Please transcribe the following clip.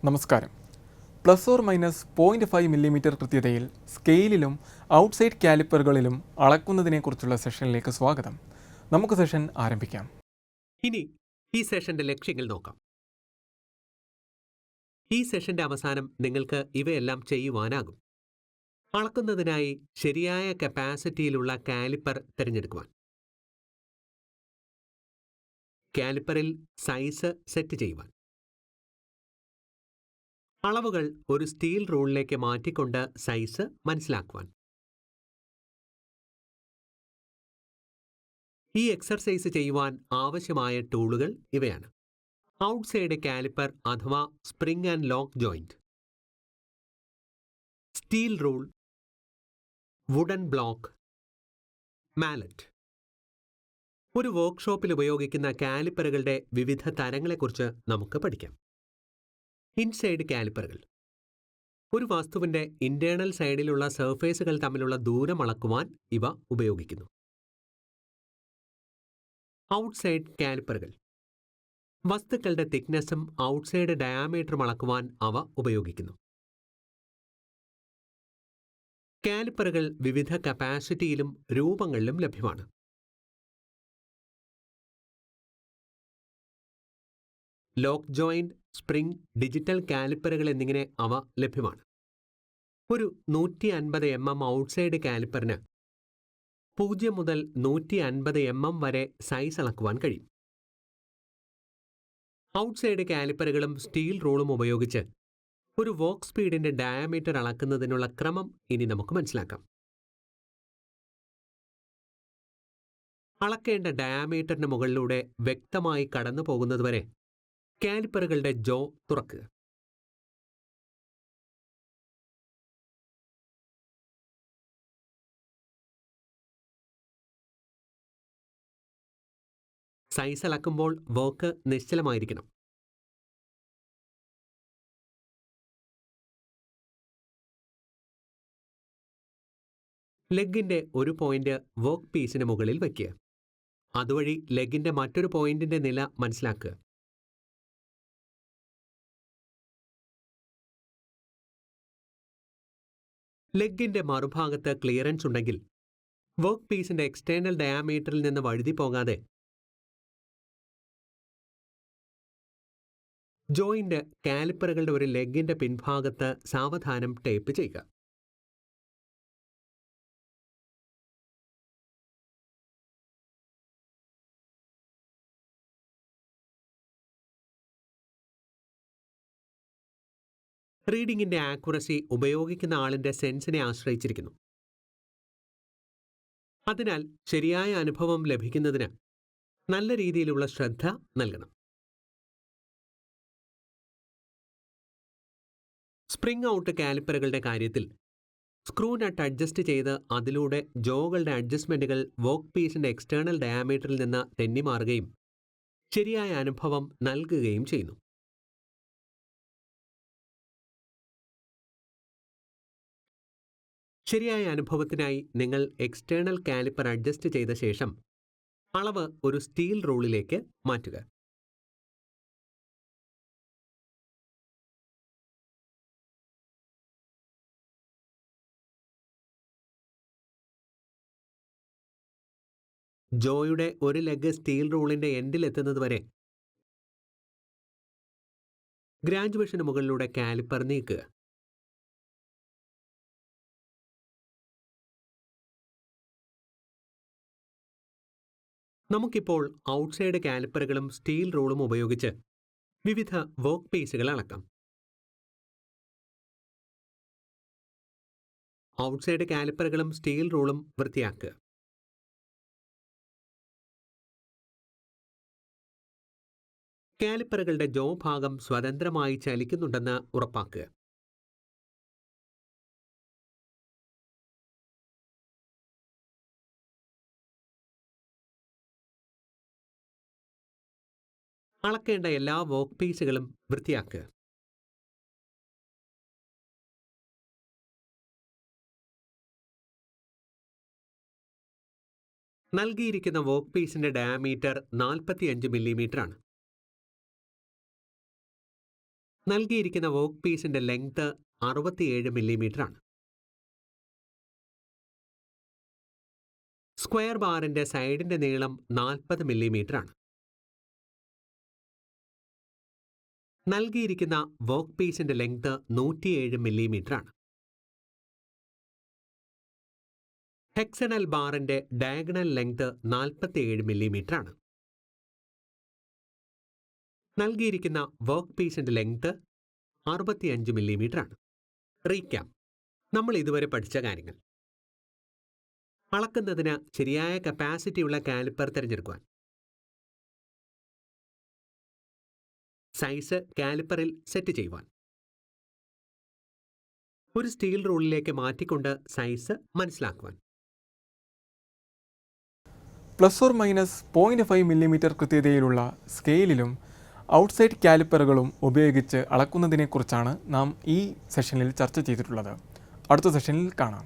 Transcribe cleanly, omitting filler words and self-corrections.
നമസ്കാരം. Plus or minus 0.5 millimetre കൃത്യതയിൽ സ്കെയിലിലും ഔട്ട്സൈഡ് കാലിപ്പറുകളിലും അളക്കുന്നതിനെക്കുറിച്ചുള്ള സെഷനിലേക്ക് സ്വാഗതം. നമുക്ക് സെഷൻ ആരംഭിക്കാം. ഇനി ഈ സെഷന്റെ ലക്ഷ്യങ്ങൾ നോക്കാം. ഈ സെഷന്റെ അവസാനം നിങ്ങൾക്ക് ഇവയെല്ലാം ചെയ്യുവാനാകും. അളക്കുന്നതിനായി ശരിയായ കപ്പാസിറ്റിയിലുള്ള കാലിപ്പർ തിരഞ്ഞെടുക്കുവാൻ, കാലിപ്പറിൽ സൈസ് സെറ്റ് ചെയ്യുവാൻ, അളവുകൾ ഒരു സ്റ്റീൽ റൂളിലേക്ക് മാറ്റിക്കൊണ്ട് സൈസ് മനസ്സിലാക്കുവാൻ. ഈ എക്സർസൈസ് ചെയ്യുവാൻ ആവശ്യമായ ടൂളുകൾ ഇവയാണ്: ഔട്ട്സൈഡ് കാലിപ്പർ അഥവാ spring and lock joint, steel rule, wooden block, mallet. ഒരു വർക്ക്ഷോപ്പിൽ ഉപയോഗിക്കുന്ന കാലിപ്പറുകളുടെ വിവിധ തരങ്ങളെക്കുറിച്ച് നമുക്ക് പഠിക്കാം. ഇൻസൈഡ് കാലിപ്പറുകൾ ഒരു വസ്തുവിന്റെ ഇന്റേണൽ സൈഡിലുള്ള സർഫേസുകൾ തമ്മിലുള്ള ദൂരം അളക്കുവാൻ ഇവ ഉപയോഗിക്കുന്നു. ഔട്ട്സൈഡ് കാലിപ്പറുകൾ വസ്തുക്കളുടെ തിക്നെസ്സും ഔട്ട്സൈഡ് ഡയാമീറ്ററും അളക്കുവാൻ അവ ഉപയോഗിക്കുന്നു. കാലിപ്പറുകൾ വിവിധ കപ്പാസിറ്റിയിലും രൂപങ്ങളിലും ലഭ്യമാണ്. ലോക്ക് ജോയിന്റ്, സ്പ്രിംഗ്, ഡിജിറ്റൽ കാലിപ്പറുകൾ എന്നിങ്ങനെ അവ ലഭ്യമാണ്. ഒരു 150 mm ഔട്ട്സൈഡ് കാലിപ്പറിന് 0 മുതൽ 150 mm വരെ സൈസ് അളക്കുവാൻ കഴിയും. ഔട്ട്സൈഡ് കാലിപ്പറുകളും സ്റ്റീൽ റൂളും ഉപയോഗിച്ച് ഒരു വർക്ക് സ്പീഡിന്റെ ഡയാമീറ്റർ അളക്കുന്നതിനുള്ള ക്രമം ഇനി നമുക്ക് മനസ്സിലാക്കാം. അളക്കേണ്ട ഡയാമീറ്ററിന് മുകളിലൂടെ വ്യക്തമായി കടന്നു പോകുന്നതുവരെ കാലിപ്പറുകളുടെ ജോ തുറക്കുക. സൈസ് അളക്കുമ്പോൾ വർക്ക് നിശ്ചലമായിരിക്കണം. ലെഗിന്റെ ഒരു പോയിന്റ് വർക്ക് പീസിന് മുകളിൽ വയ്ക്കുക. അതുവഴി ലെഗിന്റെ മറ്റൊരു പോയിന്റിന്റെ നില മനസ്സിലാക്കുക. ലെഗിന്റെ മറുഭാഗത്ത് ക്ലിയറൻസ് ഉണ്ടെങ്കിൽ വർക്ക് പീസിന്റെ എക്സ്റ്റേണൽ ഡയാമീറ്ററിൽ നിന്ന് വഴുതി പോകാതെ ജോയിന്റ് കാലിപ്പറുകളുടെ ഒരു ലെഗിന്റെ പിൻഭാഗത്ത് സാവധാനം ടേപ്പ് ചെയ്യുക. റീഡിംഗിന്റെ ആക്യുറസി ഉപയോഗിക്കുന്ന ആളിന്റെ സെൻസിനെ ആശ്രയിച്ചിരിക്കുന്നു. അതിനാൽ ശരിയായ അനുഭവം ലഭിക്കുന്നതിന് നല്ല രീതിയിലുള്ള ശ്രദ്ധ നൽകണം. സ്പ്രിംഗ് ഔട്ട് കാലിപ്പറുകളുടെ കാര്യത്തിൽ സ്ക്രൂ നട്ട് അഡ്ജസ്റ്റ് ചെയ്ത് അതിലൂടെ ജോകളുടെ അഡ്ജസ്റ്റ്മെന്റുകൾ വർക്ക് പീസിന്റെ എക്സ്റ്റേണൽ ഡയാമീറ്ററിൽ നിന്ന് തെന്നിമാറുകയും ശരിയായ അനുഭവം നൽകുകയും ചെയ്യുന്നു. ശരിയായ അനുഭവത്തിനായി നിങ്ങൾ എക്സ്റ്റേണൽ കാലിപ്പർ അഡ്ജസ്റ്റ് ചെയ്ത ശേഷം അളവ് ഒരു സ്റ്റീൽ റൂളിലേക്ക് മാറ്റുക. ജോയുടെ ഒരു ലെഗ് സ്റ്റീൽ റൂളിന്റെ എൻഡിലെത്തുന്നതുവരെ ഗ്രാജുവേഷന് മുകളിലൂടെ കാലിപ്പർ നീക്കുക. നമുക്കിപ്പോൾ ഔട്ട്സൈഡ് കാലിപ്പറുകളും സ്റ്റീൽ റൂളും ഉപയോഗിച്ച് വിവിധ വർക്ക് പീസുകൾ അളക്കാം. ഔട്ട്സൈഡ് കാലിപ്പറുകളും സ്റ്റീൽ റൂളും വൃത്തിയാക്കുക. കാലിപ്പറുകളുടെ ജോ ഭാഗം സ്വതന്ത്രമായി ചലിക്കുന്നുണ്ടെന്ന് ഉറപ്പാക്കുക. അളക്കേണ്ട എല്ലാ വർക്ക് പീസുകളും വൃത്തിയാക്കുക. നൽകിയിരിക്കുന്ന വർക്ക് പീസിന്റെ ഡയാമീറ്റർ 45 മില്ലിമീറ്റർ ആണ്. നൽകിയിരിക്കുന്ന വർക്ക് പീസിന്റെ ലെങ്ത് 67 മില്ലിമീറ്ററാണ്. സ്ക്വയർ ബാറിന്റെ സൈഡിന്റെ നീളം 40 മില്ലിമീറ്ററാണ്. നൽകിയിരിക്കുന്ന വർക്ക് പീസിന്റെ ലെങ്ത് 107 മില്ലിമീറ്ററാണ്. ഹെക്സണൽ ബാറിന്റെ ഡയഗണൽ ലെങ്ത് 47 മില്ലിമീറ്ററാണ്. നൽകിയിരിക്കുന്ന വർക്ക് പീസിന്റെ ലെങ്ത് 65 മില്ലിമീറ്ററാണ്. റീക്യാപ്പ്: നമ്മൾ ഇതുവരെ പഠിച്ച കാര്യങ്ങൾ. അളക്കുന്നതിന് ശരിയായ കപ്പാസിറ്റിയുള്ള കാലിപ്പർ തിരഞ്ഞെടുക്കുവാൻ. സൈസ് കാലിപ്പറിൽ സെറ്റ് ചെയ്യുവാൻ. ഒരു സ്റ്റീൽ റൂളിലേക്ക് മാറ്റിക്കൊണ്ട് സൈസ് മനസ്സിലാക്കുവാൻ. ±0.5 മില്ലിമീറ്റർ കൃത്യതയിലുള്ള സ്കെയിലിലും ഔട്ട്സൈഡ് കാലിപ്പറുകളും ഉപയോഗിച്ച് അളക്കുന്നതിനെക്കുറിച്ചാണ് നാം ഈ സെഷനിൽ ചർച്ച ചെയ്തിട്ടുള്ളത്. അടുത്ത സെഷനിൽ കാണാം.